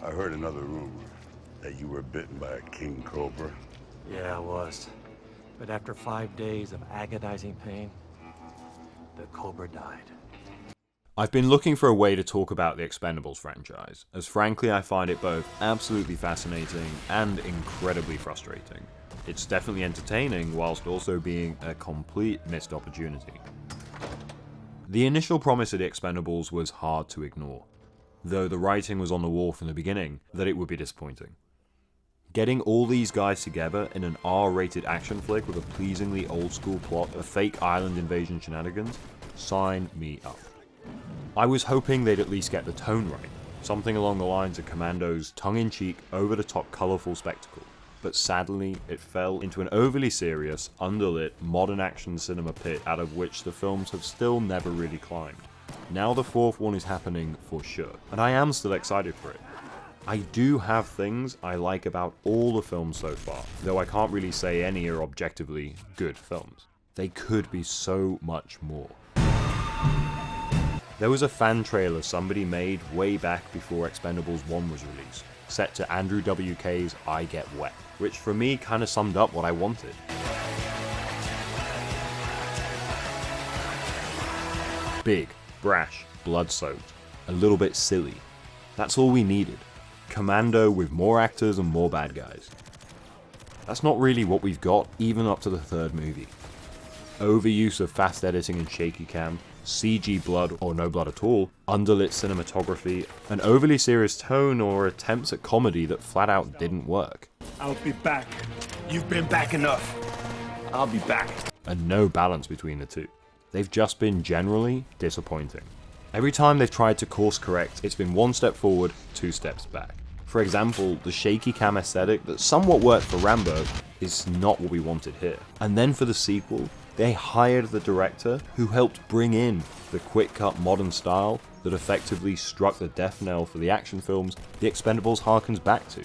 I heard another rumor that you were bitten by a king cobra. Yeah, I was. But after 5 days of agonizing pain, the cobra died. I've been looking for a way to talk about the Expendables franchise, as frankly I find it both absolutely fascinating and incredibly frustrating. It's definitely entertaining whilst also being a complete missed opportunity. The initial promise of the Expendables was hard to ignore, though the writing was on the wall from the beginning that it would be disappointing. Getting all these guys together in an R-rated action flick with a pleasingly old-school plot of fake island invasion shenanigans, sign me up. I was hoping they'd at least get the tone right, something along the lines of Commando's tongue-in-cheek, over-the-top colourful spectacle, but sadly it fell into an overly serious, underlit, modern action cinema pit out of which the films have still never really climbed. Now the fourth one is happening for sure, and I am still excited for it. I do have things I like about all the films so far, though I can't really say any are objectively good films. They could be so much more. There was a fan trailer somebody made way back before Expendables 1 was released, set to Andrew WK's I Get Wet, which for me kinda summed up what I wanted. Big, brash, blood-soaked, a little bit silly. That's all we needed. Commando with more actors and more bad guys. That's not really what we've got, even up to the third movie. Overuse of fast editing and shaky cam, CG blood or no blood at all, underlit cinematography, an overly serious tone or attempts at comedy that flat out didn't work. I'll be back. You've been back enough. I'll be back. And no balance between the two. They've just been generally disappointing. Every time they've tried to course correct, it's been one step forward, two steps back. For example, the shaky cam aesthetic that somewhat worked for Rambo is not what we wanted here. And then for the sequel, they hired the director who helped bring in the quick-cut modern style that effectively struck the death knell for the action films The Expendables harkens back to.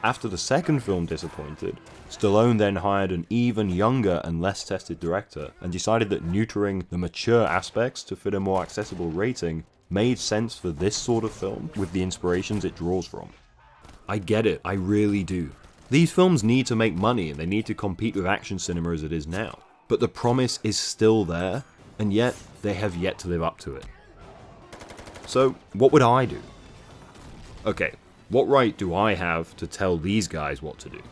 After the second film disappointed, Stallone then hired an even younger and less tested director and decided that neutering the mature aspects to fit a more accessible rating made sense for this sort of film with the inspirations it draws from. I get it, I really do. These films need to make money and they need to compete with action cinema as it is now. But the promise is still there, and yet they have yet to live up to it. So, what would I do? Okay, what right do I have to tell these guys what to do?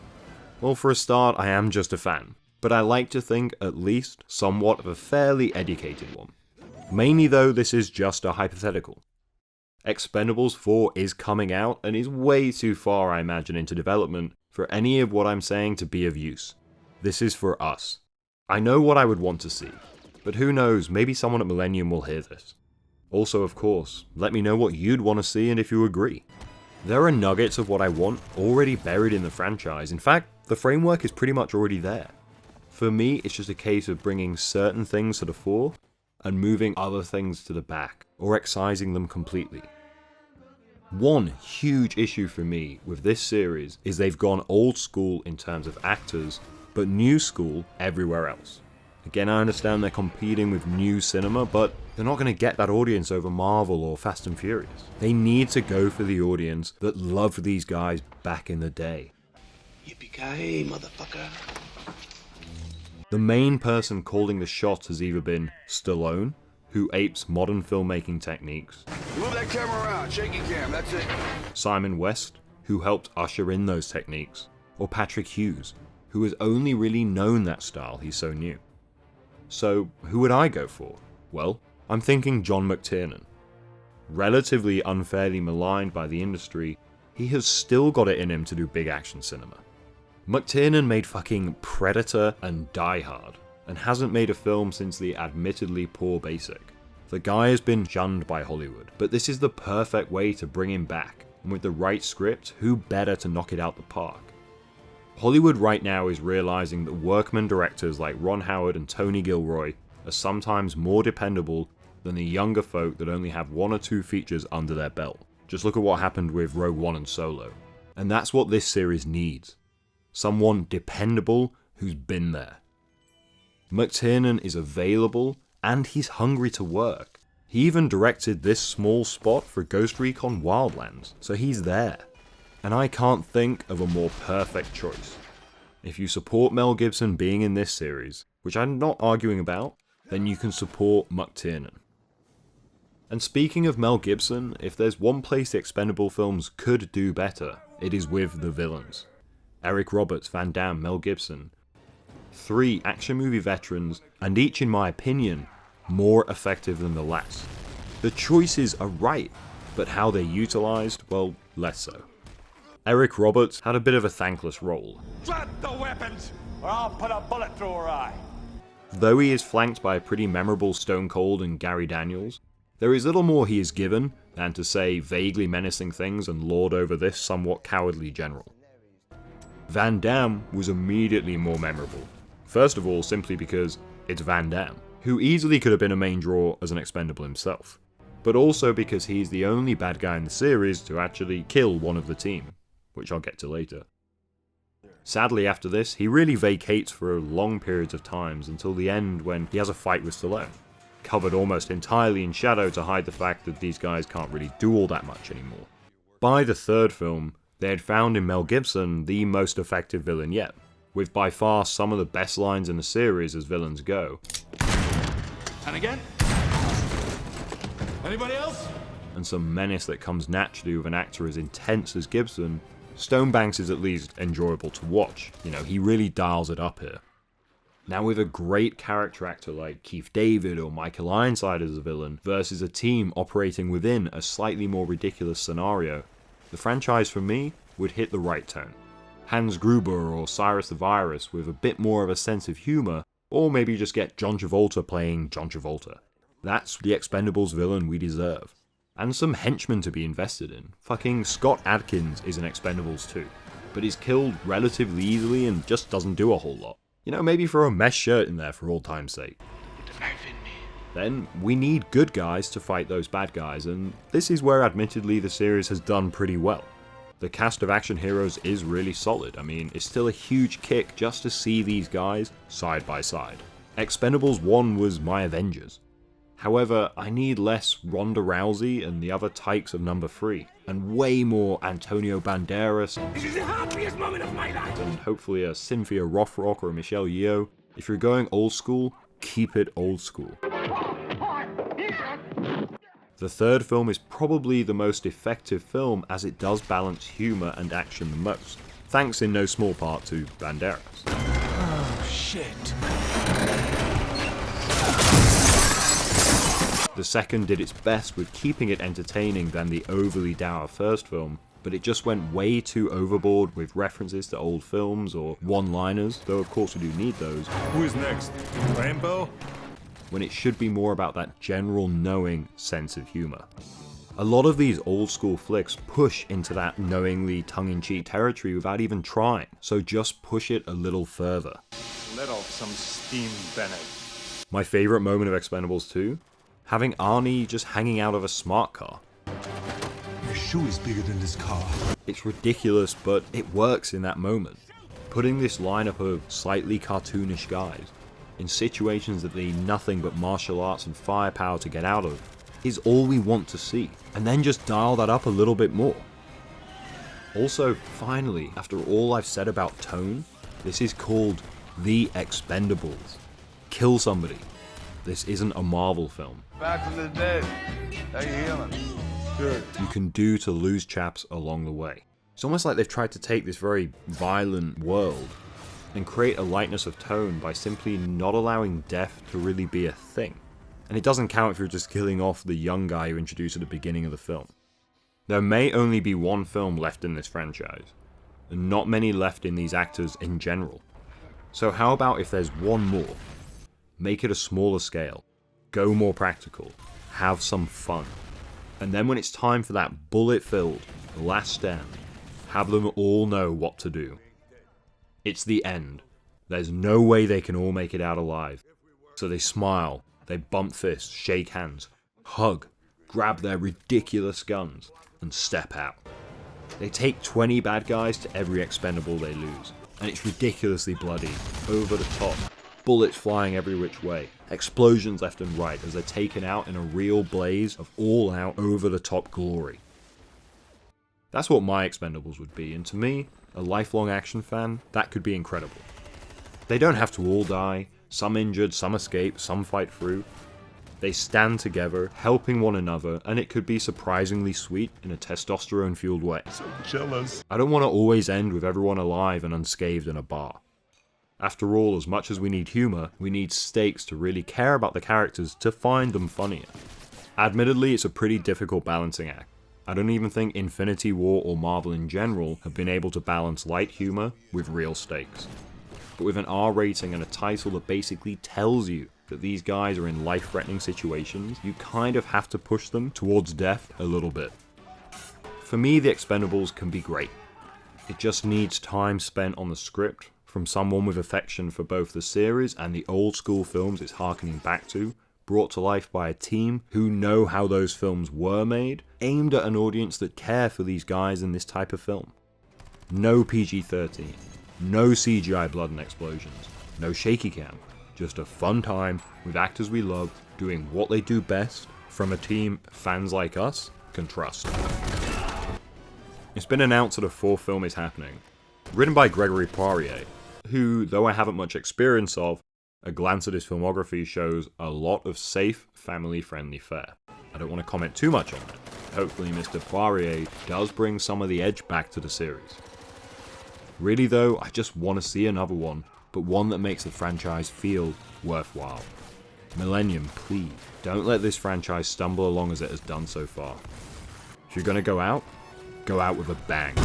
Well, for a start, I am just a fan, but I like to think at least somewhat of a fairly educated one. Mainly though, this is just a hypothetical. Expendables 4 is coming out and is way too far, I imagine, into development for any of what I'm saying to be of use. This is for us. I know what I would want to see, but who knows, maybe someone at Millennium will hear this. Also, of course, let me know what you'd want to see and if you agree. There are nuggets of what I want already buried in the franchise. In fact, the framework is pretty much already there. For me, it's just a case of bringing certain things to the fore and moving other things to the back, or excising them completely. One huge issue for me with this series is they've gone old school in terms of actors, but new school everywhere else. Again, I understand they're competing with new cinema, but they're not going to get that audience over Marvel or Fast and Furious. They need to go for the audience that loved these guys back in the day. Yippee-ki-yay, motherfucker. The main person calling the shots has either been Stallone, who apes modern filmmaking techniques, Move that camera around, shaky cam, that's it. Simon West, who helped usher in those techniques, or Patrick Hughes, who has only really known that style, he's so new. So, who would I go for? Well, I'm thinking John McTiernan. Relatively unfairly maligned by the industry, he has still got it in him to do big action cinema. McTiernan made fucking Predator and Die Hard, and hasn't made a film since the admittedly poor Basic. The guy has been shunned by Hollywood, but this is the perfect way to bring him back, and with the right script, who better to knock it out the park? Hollywood right now is realizing that workman directors like Ron Howard and Tony Gilroy are sometimes more dependable than the younger folk that only have one or two features under their belt. Just look at what happened with Rogue One and Solo. And that's what this series needs. Someone dependable who's been there. McTiernan is available and he's hungry to work. He even directed this small spot for Ghost Recon Wildlands, so he's there. And I can't think of a more perfect choice. If you support Mel Gibson being in this series, which I'm not arguing about, then you can support McTiernan. And speaking of Mel Gibson, if there's one place the Expendable films could do better, it is with the villains. Eric Roberts, Van Damme, Mel Gibson. 3 action movie veterans, and each in my opinion, more effective than the last. The choices are right, but how they're utilised, well, less so. Eric Roberts had a bit of a thankless role. Drop the weapons, or I'll put a bullet through her eye. Though he is flanked by a pretty memorable Stone Cold and Gary Daniels, there is little more he is given than to say vaguely menacing things and lord over this somewhat cowardly general. Van Damme was immediately more memorable. First of all, simply because it's Van Damme, who easily could have been a main draw as an Expendable himself, but also because he's the only bad guy in the series to actually kill one of the team, which I'll get to later. Sadly, after this, he really vacates for long periods of times until the end when he has a fight with Stallone, covered almost entirely in shadow to hide the fact that these guys can't really do all that much anymore. By the third film, they had found in Mel Gibson the most effective villain yet, with by far some of the best lines in the series as villains go. And again? Anybody else? And some menace that comes naturally with an actor as intense as Gibson. Stonebanks is at least enjoyable to watch. You know, he really dials it up here. Now with a great character actor like Keith David or Michael Ironside as a villain versus a team operating within a slightly more ridiculous scenario, the franchise for me would hit the right tone. Hans Gruber or Cyrus the Virus with a bit more of a sense of humour, or maybe just get John Travolta playing John Travolta. That's the Expendables villain we deserve. And some henchmen to be invested in. Fucking Scott Adkins is an Expendables too, but he's killed relatively easily and just doesn't do a whole lot. You know, maybe throw a mesh shirt in there for old time's sake. Then we need good guys to fight those bad guys, and this is where admittedly the series has done pretty well. The cast of action heroes is really solid. I mean, it's still a huge kick just to see these guys side by side. Expendables 1 was my Avengers. However, I need less Ronda Rousey and the other tykes of number 3, and way more Antonio Banderas, This is the happiest moment of my life. and hopefully a Cynthia Rothrock or a Michelle Yeoh. If you're going old school, keep it old school. The third film is probably the most effective film as it does balance humour and action the most, thanks in no small part to Banderas. Oh, shit. The second did its best with keeping it entertaining than the overly dour first film, but it just went way too overboard with references to old films or one-liners, though of course we do need those, Who is next? Rambo? when it should be more about that general knowing sense of humour. A lot of these old school flicks push into that knowingly tongue-in-cheek territory without even trying, so just push it a little further. Let off some steam, Bennett. My favourite moment of Expendables 2? Having Arnie just hanging out of a smart car. Your shoe is bigger than this car. It's ridiculous, but it works in that moment. Putting this lineup of slightly cartoonish guys in situations that they need nothing but martial arts and firepower to get out of is all we want to see, and then just dial that up a little bit more. Also, finally, after all I've said about tone, this is called The Expendables. Kill somebody. This isn't a Marvel film. Back from the dead. How you healing? Good. You can do to lose chaps along the way. It's almost like they've tried to take this very violent world and create a lightness of tone by simply not allowing death to really be a thing. And it doesn't count if you're just killing off the young guy you introduced at the beginning of the film. There may only be one film left in this franchise, and not many left in these actors in general. So how about if there's one more? Make it a smaller scale, go more practical, have some fun. And then when it's time for that bullet-filled last stand, have them all know what to do. It's the end. There's no way they can all make it out alive. So they smile, they bump fists, shake hands, hug, grab their ridiculous guns, and step out. They take 20 bad guys to every Expendable they lose, and it's ridiculously bloody, over the top, bullets flying every which way, explosions left and right as they're taken out in a real blaze of all-out, over-the-top glory. That's what my Expendables would be, and to me, a lifelong action fan, that could be incredible. They don't have to all die, some injured, some escape, some fight through. They stand together, helping one another, and it could be surprisingly sweet in a testosterone-fueled way. So jealous. I don't want to always end with everyone alive and unscathed in a bar. After all, as much as we need humour, we need stakes to really care about the characters to find them funnier. Admittedly, it's a pretty difficult balancing act. I don't even think Infinity War or Marvel in general have been able to balance light humour with real stakes. But with an R rating and a title that basically tells you that these guys are in life-threatening situations, you kind of have to push them towards death a little bit. For me, The Expendables can be great. It just needs time spent on the script from someone with affection for both the series and the old school films it's harkening back to, brought to life by a team who know how those films were made, aimed at an audience that care for these guys in this type of film. No PG-13, no CGI blood and explosions, no shaky cam, just a fun time with actors we love doing what they do best from a team fans like us can trust. It's been announced that a fourth film is happening, written by Gregory Poirier, who, though I haven't much experience of, a glance at his filmography shows a lot of safe, family-friendly fare. I don't want to comment too much on it. Hopefully Mr. Poirier does bring some of the edge back to the series. Really though, I just want to see another one, but one that makes the franchise feel worthwhile. Millennium, please, don't let this franchise stumble along as it has done so far. If you're gonna go out with a bang.